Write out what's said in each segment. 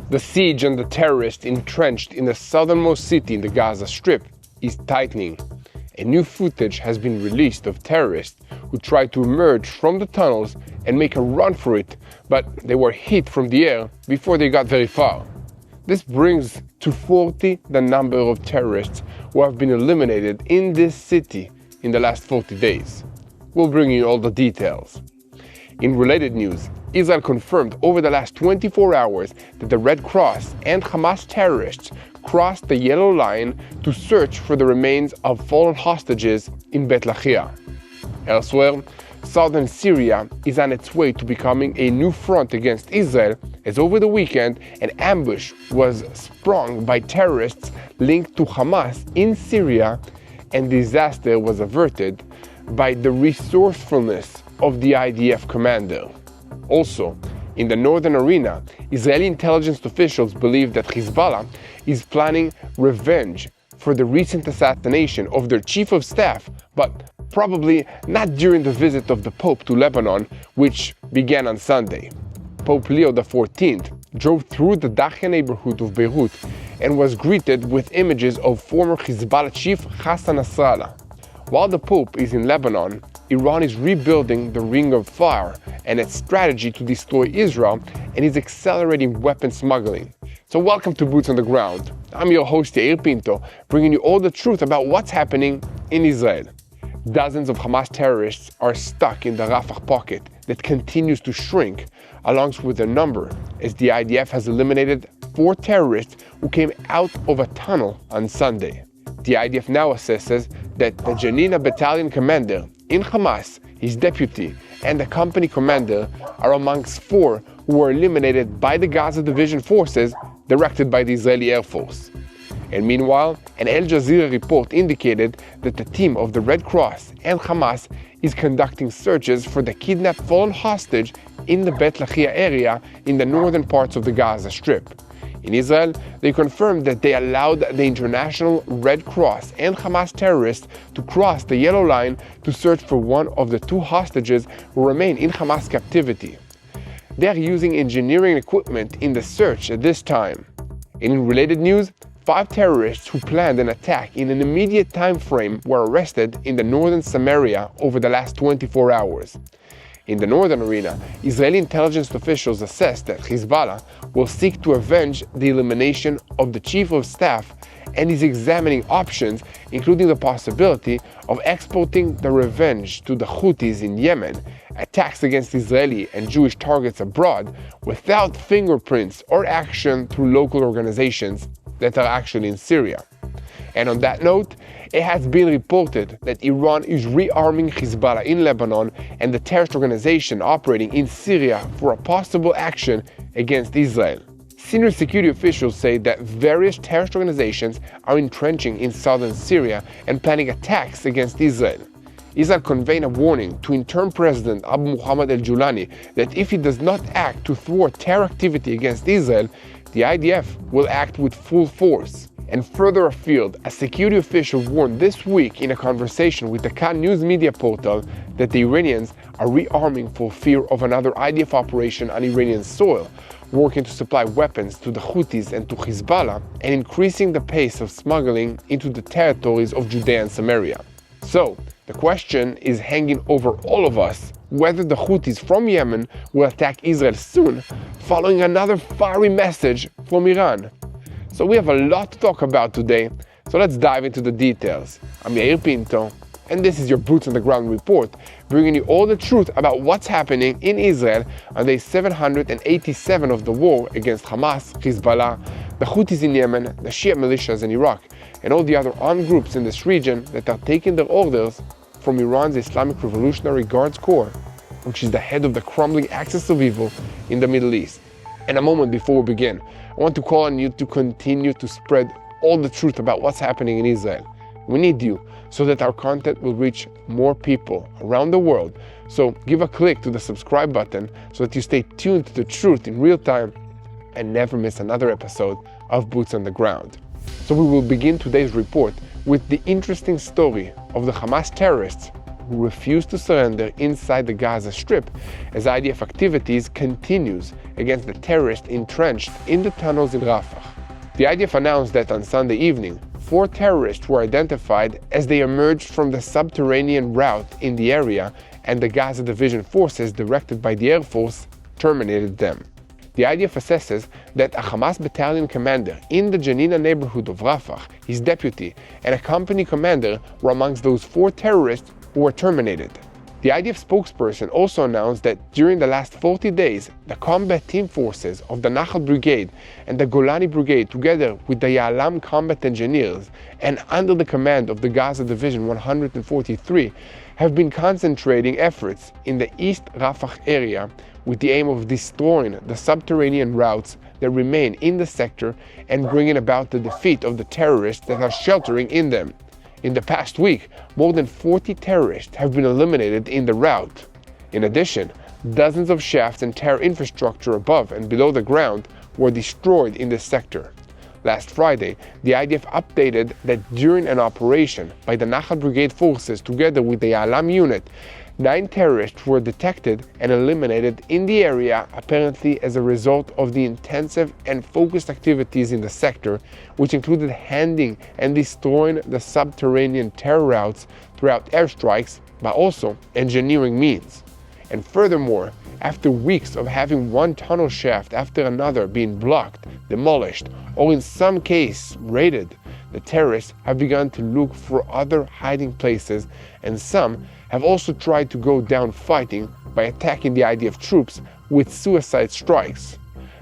The siege on the terrorists entrenched in the southernmost city in the Gaza Strip is tightening. A new footage has been released of terrorists who tried to emerge from the tunnels and make a run for it, but they were hit from the air before they got very far. This brings to 40 the number of terrorists who have been eliminated in this city in the last 40 days. We'll bring you all the details. In related news, Israel confirmed over the last 24 hours that the Red Cross and Hamas terrorists crossed the yellow line to search for the remains of fallen hostages in Beit Lahia. Elsewhere, southern Syria is on its way to becoming a new front against Israel, as over the weekend an ambush was sprung by terrorists linked to Hamas in Syria, and disaster was averted by the resourcefulness of the IDF commander. Also, in the northern arena, Israeli intelligence officials believe that Hezbollah is planning revenge for the recent assassination of their chief of staff, but probably not during the visit of the Pope to Lebanon, which began on Sunday. Pope Leo XIV drove through the Dakhia neighborhood of Beirut and was greeted with images of former Hezbollah chief Hassan Nasrallah. While the Pope is in Lebanon, Iran is rebuilding the Ring of Fire and its strategy to destroy Israel, and is accelerating weapon smuggling. So welcome to Boots on the Ground. I'm your host Yair Pinto, bringing you all the truth about what's happening in Israel. Dozens of Hamas terrorists are stuck in the Rafah pocket that continues to shrink, along with their number, as the IDF has eliminated 4 terrorists who came out of a tunnel on Sunday. The IDF now assesses that the Janina battalion commander in Hamas, his deputy, and the company commander are amongst 4 who were eliminated by the Gaza division forces directed by the Israeli Air Force. And meanwhile, an Al Jazeera report indicated that the team of the Red Cross and Hamas is conducting searches for the kidnapped fallen hostage in the Beit Lahia area in the northern parts of the Gaza Strip. In Israel, they confirmed that they allowed the International Red Cross and Hamas terrorists to cross the yellow line to search for one of the 2 hostages who remain in Hamas captivity. They are using engineering equipment in the search at this time. In related news, 5 terrorists who planned an attack in an immediate time frame were arrested in the northern Samaria over the last 24 hours. In the northern arena, Israeli intelligence officials assessed that Hezbollah will seek to avenge the elimination of the chief of staff and is examining options, including the possibility of exporting the revenge to the Houthis in Yemen, attacks against Israeli and Jewish targets abroad, without fingerprints or action through local organizations that are actually in Syria. And on that note, it has been reported that Iran is rearming Hezbollah in Lebanon and the terrorist organization operating in Syria for a possible action against Israel. Senior security officials say that various terrorist organizations are entrenching in southern Syria and planning attacks against Israel. Israel conveyed a warning to interim President Abu Muhammad al-Julani that if he does not act to thwart terror activity against Israel, the IDF will act with full force. And further afield, a security official warned this week in a conversation with the Kan news media portal that the Iranians are rearming for fear of another IDF operation on Iranian soil, working to supply weapons to the Houthis and to Hezbollah, and increasing the pace of smuggling into the territories of Judea and Samaria. So, the question is hanging over all of us whether the Houthis from Yemen will attack Israel soon, following another fiery message from Iran. So we have a lot to talk about today, so let's dive into the details. I'm Yair Pinto, and this is your Boots on the Ground report, bringing you all the truth about what's happening in Israel on day 787 of the war against Hamas, Hezbollah, the Houthis in Yemen, the Shia militias in Iraq, and all the other armed groups in this region that are taking their orders from Iran's Islamic Revolutionary Guards Corps, which is the head of the crumbling axis of evil in the Middle East. And a moment before we begin, I want to call on you to continue to spread all the truth about what's happening in Israel. We need you so that our content will reach more people around the world. So give a click to the subscribe button so that you stay tuned to the truth in real time and never miss another episode of Boots on the Ground. So we will begin today's report with the interesting story of the Hamas terrorists who refuse to surrender inside the Gaza Strip as IDF activities continues against the terrorists entrenched in the tunnels in Rafah. The IDF announced that on Sunday evening, 4 terrorists were identified as they emerged from the subterranean route in the area, and the Gaza Division forces directed by the Air Force terminated them. The IDF assesses that a Hamas battalion commander in the Janina neighborhood of Rafah, his deputy, and a company commander were amongst those 4 terrorists who were terminated. The IDF spokesperson also announced that during the last 40 days, the combat team forces of the Nachal Brigade and the Golani Brigade, together with the Ya'alam combat engineers and under the command of the Gaza Division 143, have been concentrating efforts in the East Rafah area with the aim of destroying the subterranean routes that remain in the sector and bringing about the defeat of the terrorists that are sheltering in them. In the past week, more than 40 terrorists have been eliminated in the route. In addition, dozens of shafts and terror infrastructure above and below the ground were destroyed in this sector. Last Friday, the IDF updated that during an operation by the Nachal Brigade forces together with the Ya'alam unit, 9 terrorists were detected and eliminated in the area, apparently as a result of the intensive and focused activities in the sector, which included handing and destroying the subterranean terror routes throughout airstrikes, but also engineering means. And furthermore, after weeks of having one tunnel shaft after another being blocked, demolished, or in some cases raided, the terrorists have begun to look for other hiding places, and some have also tried to go down fighting by attacking the IDF troops with suicide strikes.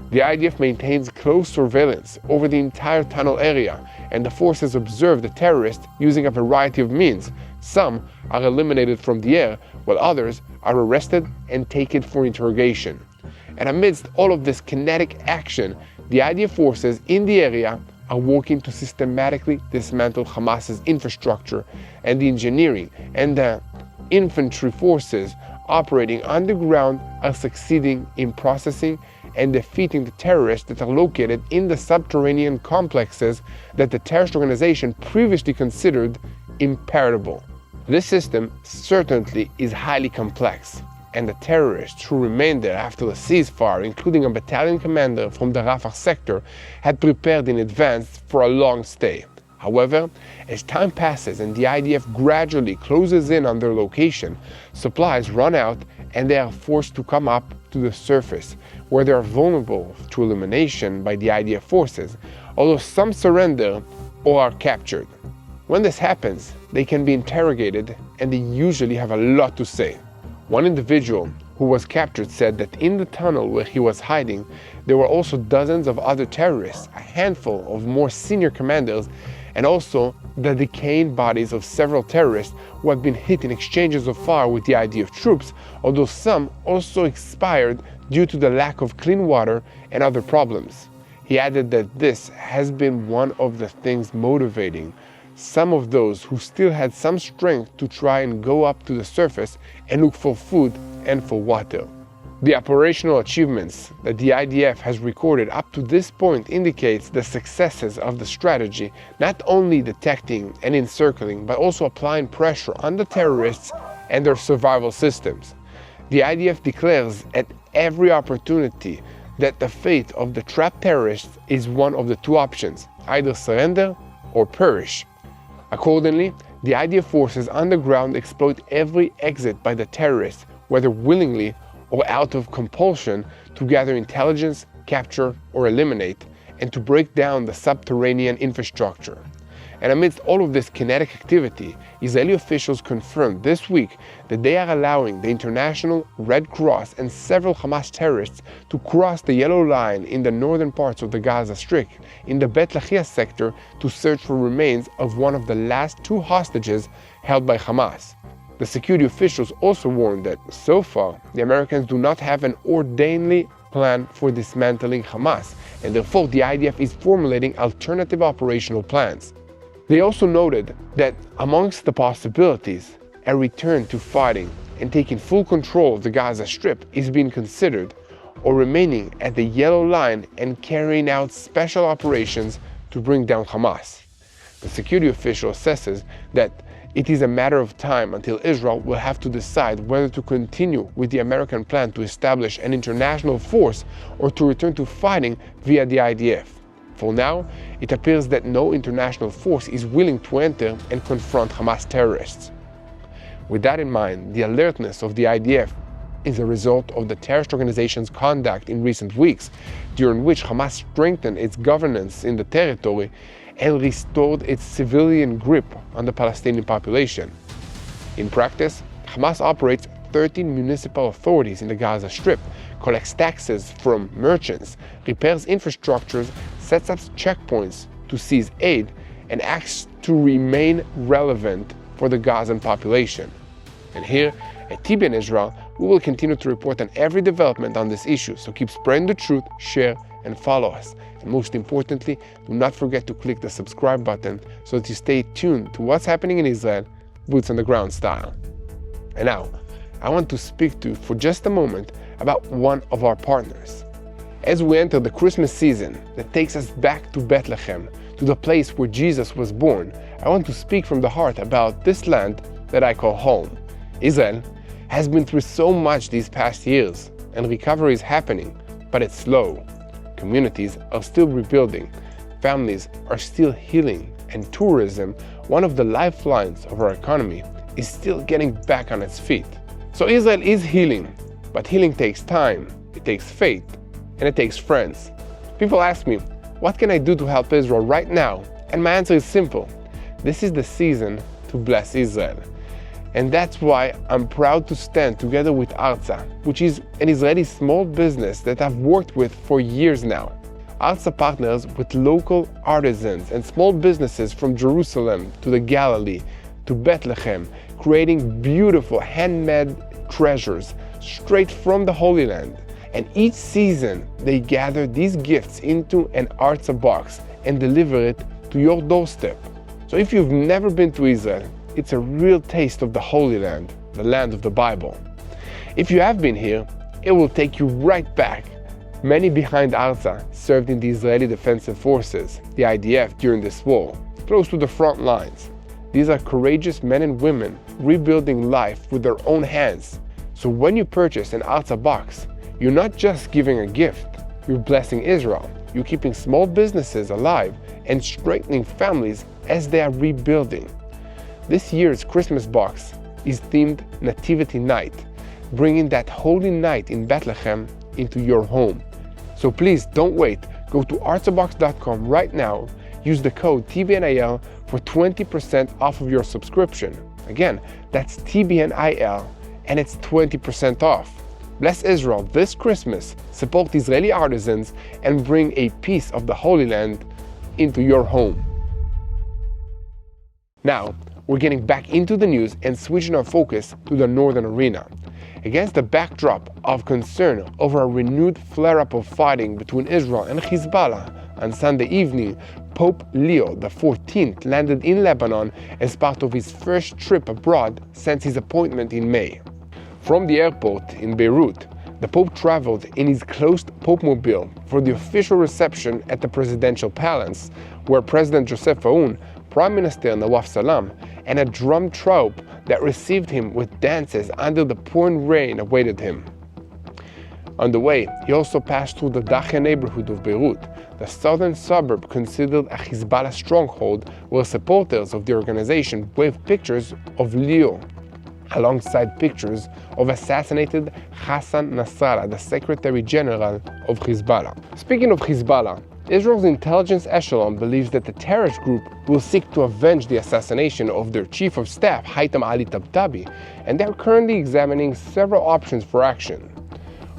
The IDF maintains close surveillance over the entire tunnel area, and the forces observe the terrorists using a variety of means. Some are eliminated from the air, while others are arrested and taken for interrogation. And amidst all of this kinetic action, the IDF forces in the area are working to systematically dismantle Hamas's infrastructure, and the engineering and the infantry forces operating underground are succeeding in processing and defeating the terrorists that are located in the subterranean complexes that the terrorist organization previously considered impenetrable. This system certainly is highly complex, and the terrorists who remained there after the ceasefire, including a battalion commander from the Rafah sector, had prepared in advance for a long stay. However, as time passes and the IDF gradually closes in on their location, supplies run out and they are forced to come up to the surface, where they are vulnerable to elimination by the IDF forces, although some surrender or are captured. When this happens, they can be interrogated and they usually have a lot to say. One individual who was captured said that in the tunnel where he was hiding, there were also dozens of other terrorists, a handful of more senior commanders, and also the decaying bodies of several terrorists who had been hit in exchanges of fire with the IDF troops, although some also expired due to the lack of clean water and other problems. He added that this has been one of the things motivating some of those who still had some strength to try and go up to the surface and look for food and for water. The operational achievements that the IDF has recorded up to this point indicates the successes of the strategy, not only detecting and encircling, but also applying pressure on the terrorists and their survival systems. The IDF declares at every opportunity that the fate of the trapped terrorists is one of the 2 options, either surrender or perish. Accordingly, the IDF forces on the ground exploit every exit by the terrorists, whether willingly or out of compulsion, to gather intelligence, capture, or eliminate, and to break down the subterranean infrastructure. And amidst all of this kinetic activity, Israeli officials confirmed this week that they are allowing the International Red Cross and several Hamas terrorists to cross the yellow line in the northern parts of the Gaza Strip, in the Bet Lahia sector, to search for remains of one of the last 2 hostages held by Hamas. The security officials also warned that, so far, the Americans do not have an orderly plan for dismantling Hamas, and therefore the IDF is formulating alternative operational plans. They also noted that amongst the possibilities, a return to fighting and taking full control of the Gaza Strip is being considered, or remaining at the yellow line and carrying out special operations to bring down Hamas. The security official assesses that It is a matter of time until Israel will have to decide whether to continue with the American plan to establish an international force or to return to fighting via the IDF. For now, it appears that no international force is willing to enter and confront Hamas terrorists. With that in mind, the alertness of the IDF is a result of the terrorist organization's conduct in recent weeks, during which Hamas strengthened its governance in the territory and restored its civilian grip on the Palestinian population. In practice, Hamas operates 13 municipal authorities in the Gaza Strip, collects taxes from merchants, repairs infrastructures, sets up checkpoints to seize aid, and acts to remain relevant for the Gazan population. And here at TBN Israel, we will continue to report on every development on this issue, so keep spreading the truth, share, and follow us. And most importantly, do not forget to click the subscribe button so that you stay tuned to what's happening in Israel, boots on the ground style. And now, I want to speak to you for just a moment about one of our partners. As we enter the Christmas season that takes us back to Bethlehem, to the place where Jesus was born, I want to speak from the heart about this land that I call home. Israel has been through so much these past years, and recovery is happening, but it's slow. Communities are still rebuilding, families are still healing, and tourism, one of the lifelines of our economy, is still getting back on its feet. So Israel is healing, but healing takes time, it takes faith, and it takes friends. People ask me, what can I do to help Israel right now? And my answer is simple. This is the season to bless Israel. And that's why I'm proud to stand together with Arza, which is an Israeli small business that I've worked with for years now. Arza partners with local artisans and small businesses from Jerusalem to the Galilee to Bethlehem, creating beautiful handmade treasures straight from the Holy Land. And each season, they gather these gifts into an Arza box and deliver it to your doorstep. So if you've never been to Israel, it's a real taste of the Holy Land, the land of the Bible. If you have been here, it will take you right back. Many behind Arza served in the Israeli Defensive Forces, the IDF, during this war, close to the front lines. These are courageous men and women rebuilding life with their own hands. So when you purchase an Arza box, you're not just giving a gift, you're blessing Israel. You're keeping small businesses alive and strengthening families as they are rebuilding. This year's Christmas box is themed Nativity Night, bringing that holy night in Bethlehem into your home. So please don't wait. Go to arzabox.com right now. Use the code TBNIL for 20% off of your subscription. Again, that's TBNIL, and it's 20% off. Bless Israel this Christmas, support Israeli artisans, and bring a piece of the Holy Land into your home. Now, we're getting back into the news and switching our focus to the northern arena. Against the backdrop of concern over a renewed flare-up of fighting between Israel and Hezbollah, on Sunday evening, Pope Leo XIV landed in Lebanon as part of his first trip abroad since his appointment in May. From the airport in Beirut, the Pope traveled in his closed Pope-mobile for the official reception at the presidential palace, where President Joseph Aoun, Prime Minister Nawaf Salam, and a drum troupe that received him with dances under the pouring rain awaited him. On the way, he also passed through the Dakhia neighborhood of Beirut, the southern suburb considered a Hezbollah stronghold, where supporters of the organization waved pictures of Leo, alongside pictures of assassinated Hassan Nasrallah, the Secretary General of Hezbollah. Speaking of Hezbollah, Israel's intelligence echelon believes that the terrorist group will seek to avenge the assassination of their chief of staff, Haitham Ali Tabtabi, and they are currently examining several options for action.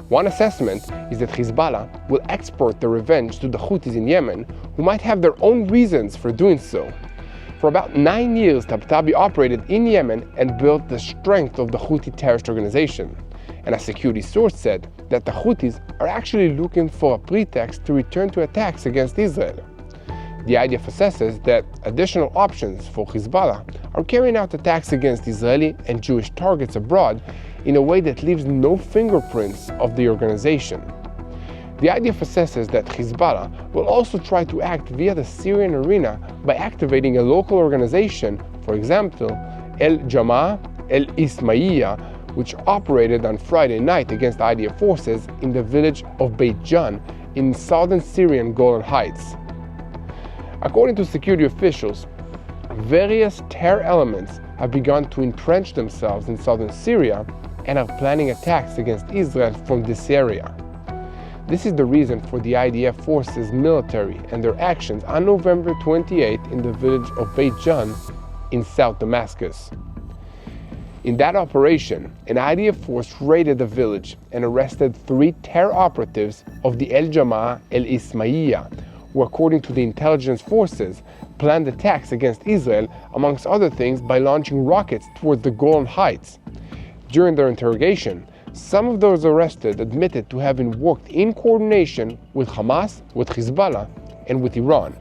One assessment is that Hezbollah will export the revenge to the Houthis in Yemen, who might have their own reasons for doing so. For about 9 years, Tabtabi operated in Yemen and built the strength of the Houthi terrorist organization. And a security source said that the Houthis are actually looking for a pretext to return to attacks against Israel. The IDF assesses that additional options for Hezbollah are carrying out attacks against Israeli and Jewish targets abroad in a way that leaves no fingerprints of the organization. The IDF assesses that Hezbollah will also try to act via the Syrian arena by activating a local organization, for example, Al-Jama'ah al-Ismailiyah, which operated on Friday night against IDF forces in the village of Beit Jan in southern Syrian Golan Heights. According to security officials, various terror elements have begun to entrench themselves in southern Syria and are planning attacks against Israel from this area. This is the reason for the IDF forces' military and their actions on November 28 in the village of Beit Jan in South Damascus. In that operation, an IDF force raided the village and arrested 3 terror operatives of the Al-Jama'ah al-Ismailiyah, who, according to the intelligence forces, planned attacks against Israel, amongst other things, by launching rockets towards the Golan Heights. During their interrogation, some of those arrested admitted to having worked in coordination with Hamas, with Hezbollah, and with Iran.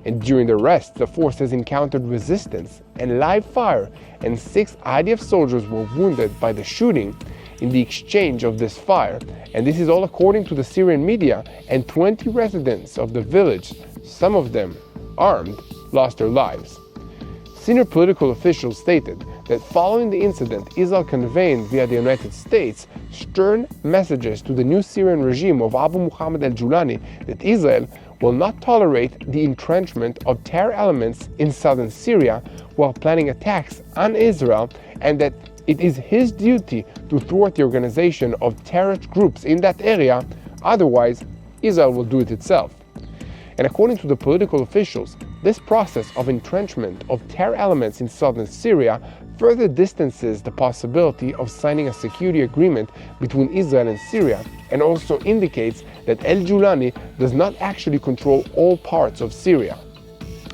And during the arrest, the forces encountered resistance and live fire, and 6 IDF soldiers were wounded by the shooting in the exchange of this fire. And this is all according to the Syrian media, and 20 residents of the village, some of them armed, lost their lives. Senior political officials stated that following the incident, Israel conveyed via the United States stern messages to the new Syrian regime of Abu Muhammad al-Julani that Israel will not tolerate the entrenchment of terror elements in southern Syria while planning attacks on Israel, and that it is his duty to thwart the organization of terrorist groups in that area, otherwise Israel will do it itself. And according to the political officials, this process of entrenchment of terror elements in southern Syria further distances the possibility of signing a security agreement between Israel and Syria, and also indicates that al-Julani does not actually control all parts of Syria.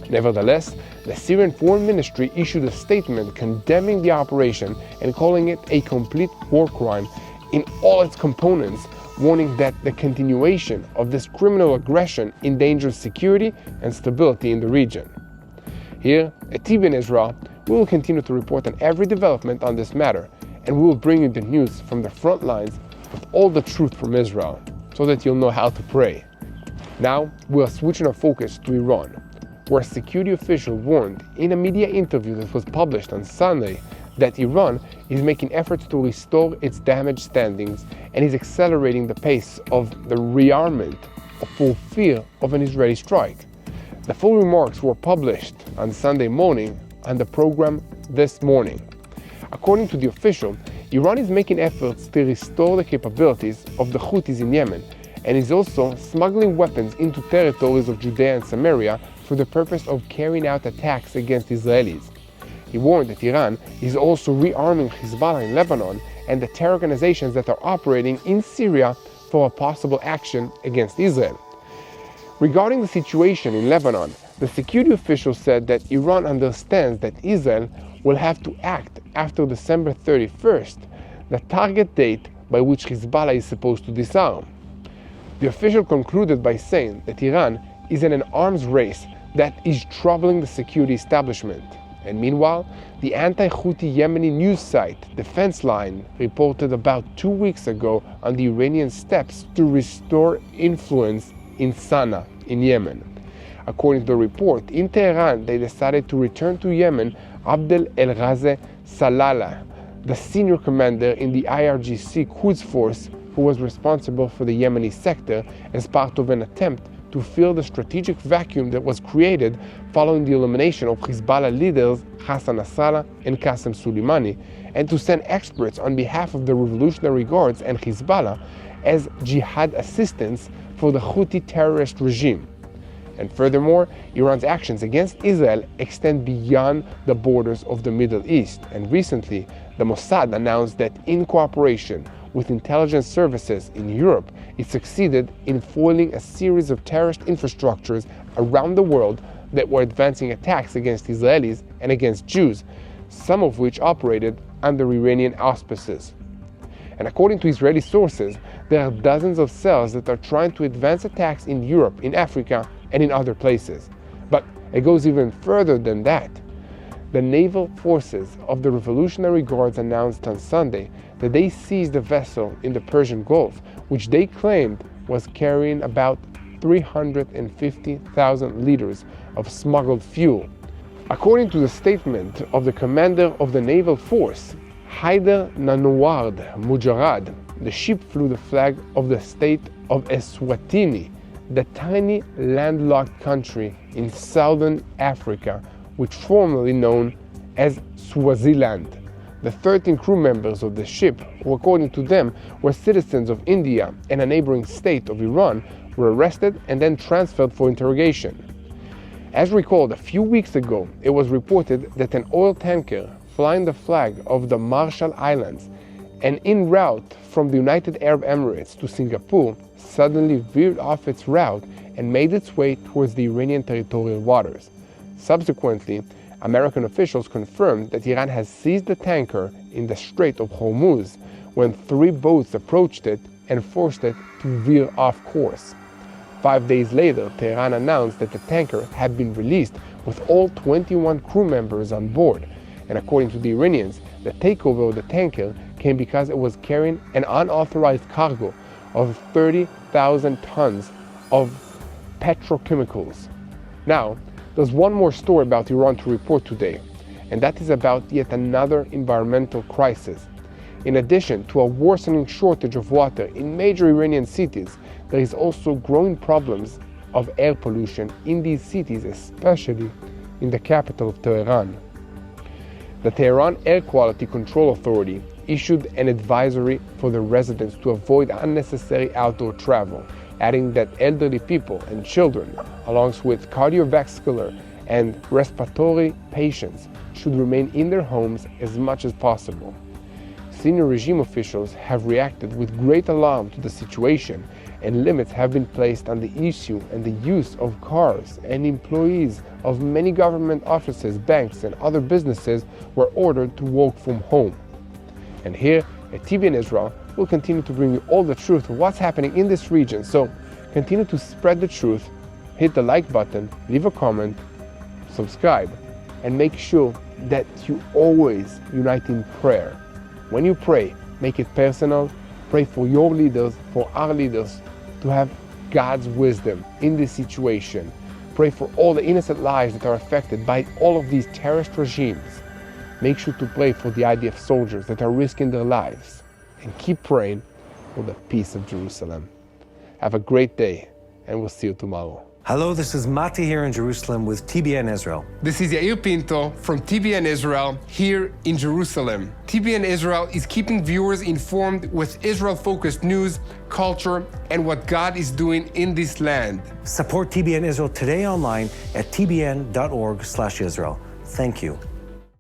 Nevertheless, the Syrian Foreign Ministry issued a statement condemning the operation and calling it a complete war crime in all its components, warning that the continuation of this criminal aggression endangers security and stability in the region. Here at TBN Israel, we will continue to report on every development on this matter, and we will bring you the news from the front lines with all the truth from Israel, so that you'll know how to pray. Now, we are switching our focus to Iran, where a security official warned in a media interview that was published on Sunday that Iran is making efforts to restore its damaged standings and is accelerating the pace of the rearmament for fear of an Israeli strike. The full remarks were published on Sunday morning on the program This Morning. According to the official, Iran is making efforts to restore the capabilities of the Houthis in Yemen, and is also smuggling weapons into territories of Judea and Samaria for the purpose of carrying out attacks against Israelis. He warned that Iran is also rearming Hezbollah in Lebanon and the terror organizations that are operating in Syria for a possible action against Israel. Regarding the situation in Lebanon, the security official said that Iran understands that Israel will have to act after December 31st, the target date by which Hezbollah is supposed to disarm. The official concluded by saying that Iran is in an arms race that is troubling the security establishment. And meanwhile, the anti-Houthi Yemeni news site Defense Line reported about 2 weeks ago on the Iranian steps to restore influence in Sana'a in Yemen. According to the report, in Tehran they decided to return to Yemen Abdel El-Ghazi Salala, the senior commander in the IRGC Quds force who was responsible for the Yemeni sector, as part of an attempt to fill the strategic vacuum that was created following the elimination of Hezbollah leaders Hassan Nasrallah and Qasem Soleimani, and to send experts on behalf of the Revolutionary Guards and Hezbollah as jihad assistants for the Houthi terrorist regime. And furthermore, Iran's actions against Israel extend beyond the borders of the Middle East, and recently the Mossad announced that in cooperation with intelligence services in Europe, it succeeded in foiling a series of terrorist infrastructures around the world that were advancing attacks against Israelis and against Jews, some of which operated under Iranian auspices. And according to Israeli sources, there are dozens of cells that are trying to advance attacks in Europe, in Africa, and in other places. But it goes even further than that. The naval forces of the Revolutionary Guards announced on Sunday that they seized a vessel in the Persian Gulf, which they claimed was carrying about 350,000 liters of smuggled fuel. According to the statement of the commander of the naval force, Haider Nanouard Mujarrad, the ship flew the flag of the state of Eswatini, the tiny landlocked country in southern Africa, which formerly known as Swaziland. The 13 crew members of the ship, who according to them were citizens of India and a neighboring state of Iran, were arrested and then transferred for interrogation. As recalled, a few weeks ago, it was reported that an oil tanker flying the flag of the Marshall Islands and en route from the United Arab Emirates to Singapore suddenly veered off its route and made its way towards the Iranian territorial waters. Subsequently, American officials confirmed that Iran has seized the tanker in the Strait of Hormuz when 3 boats approached it and forced it to veer off course. 5 days later, Tehran announced that the tanker had been released with all 21 crew members on board, and according to the Iranians, the takeover of the tanker came because it was carrying an unauthorized cargo of 30,000 tons of petrochemicals. Now, there's one more story about Iran to report today, and that is about yet another environmental crisis. In addition to a worsening shortage of water in major Iranian cities, there is also growing problems of air pollution in these cities, especially in the capital of Tehran. The Tehran Air Quality Control Authority issued an advisory for the residents to avoid unnecessary outdoor travel, adding that elderly people and children, along with cardiovascular and respiratory patients, should remain in their homes as much as possible. Senior regime officials have reacted with great alarm to the situation, and limits have been placed on the issue, and the use of cars and employees of many government offices, banks, and other businesses were ordered to work from home. And here at TBN Israel, we'll continue to bring you all the truth of what's happening in this region. So continue to spread the truth, hit the like button, leave a comment, subscribe, and make sure that you always unite in prayer. When you pray, make it personal. Pray for your leaders, for our leaders, to have God's wisdom in this situation. Pray for all the innocent lives that are affected by all of these terrorist regimes. Make sure to pray for the IDF soldiers that are risking their lives. And keep praying for the peace of Jerusalem. Have a great day, and we'll see you tomorrow. Hello, this is Mati here in Jerusalem with TBN Israel. This is Yair Pinto from TBN Israel here in Jerusalem. TBN Israel is keeping viewers informed with Israel-focused news, culture, and what God is doing in this land. Support TBN Israel today online at tbn.org/Israel. Thank you.